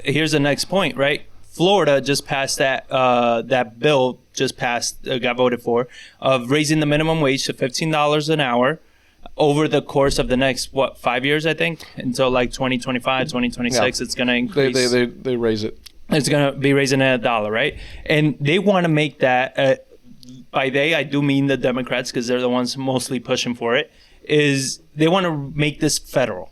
here's the next point, right? Florida just passed that bill just passed, got voted for, of raising the minimum wage to $15 an hour over the course of the next, 5 years, I think, until like 2025, 2026, it's going to increase. They raise it. It's going to be raising it $1, right? And they want to make that, by they, I do mean the Democrats, because they're the ones mostly pushing for it, is they want to make this federal.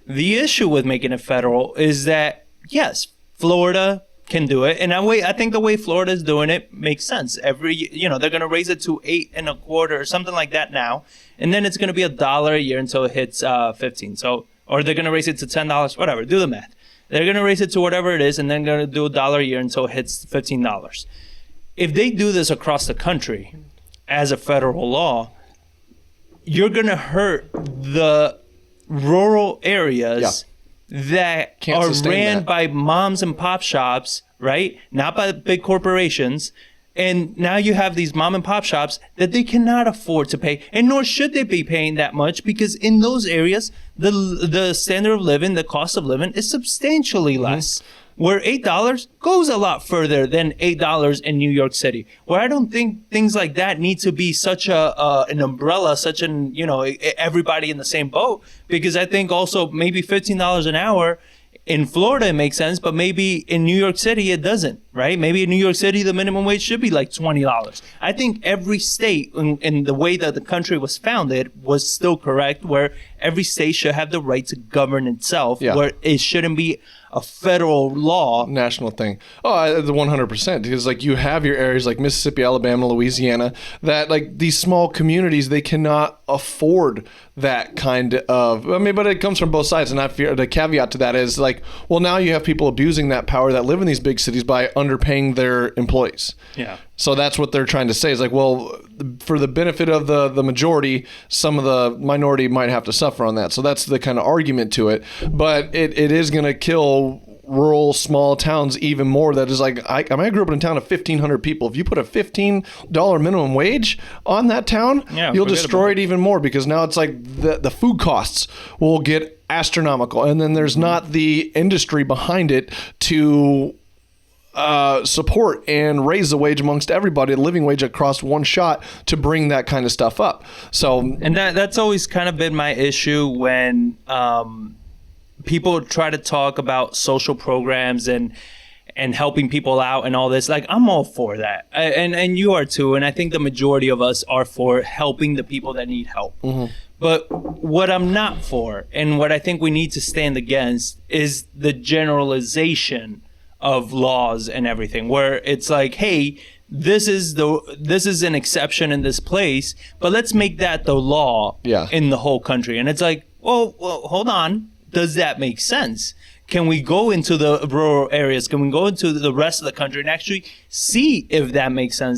The issue with making it federal is that, yes, Florida can do it. And I think the way Florida is doing it makes sense. They're going to raise it to 8.25 or something like that now. And then it's going to be $1 a year until it hits 15. So, or they're going to raise it to $10, whatever, do the math. They're going to raise it to whatever it is, and then going to do $1 a year until it hits $15. If they do this across the country as a federal law, you're going to hurt the rural areas that are ran by moms and pop shops, right? Not by big corporations. And now you have these mom and pop shops that they cannot afford to pay, and nor should they be paying that much, because in those areas, the standard of living, the cost of living is substantially less. Where $8 goes a lot further than $8 in New York City. Where I don't think things like that need to be such an umbrella, everybody in the same boat. Because I think also maybe $15 an hour in Florida it makes sense, but maybe in New York City it doesn't, right? Maybe in New York City the minimum wage should be like $20. I think every state, in the way that the country was founded, was still correct, where every state should have the right to govern itself, where it shouldn't be a federal law. National thing. Oh, 100%. Because like you have your areas like Mississippi, Alabama, Louisiana, that like these small communities, they cannot afford that kind of, but it comes from both sides. And I fear the caveat to that is like, well, now you have people abusing that power that live in these big cities by underpaying their employees. Yeah. So that's what they're trying to say is like, well, for the benefit of the majority, some of the minority might have to suffer on that. So that's the kind of argument to it. But it is going to kill rural small towns even more. That is like, I grew up in a town of 1,500 people. If you put a $15 minimum wage on that town, you'll destroy it even more, because now it's like the food costs will get astronomical. And then there's not the industry behind it to support and raise the wage amongst everybody, a living wage across one shot, to bring that kind of stuff up. So, and that's always kind of been my issue when people try to talk about social programs and helping people out and all this. Like, I'm all for that, and you are too. And I think the majority of us are for helping the people that need help. But what I'm not for, and what I think we need to stand against, is the generalization of laws and everything, where it's like, hey, this is an exception in this place, but let's make that the law in the whole country. And it's like, well, hold on. Does that make sense? Can we go into the rural areas? Can we go into the rest of the country and actually see if that makes sense?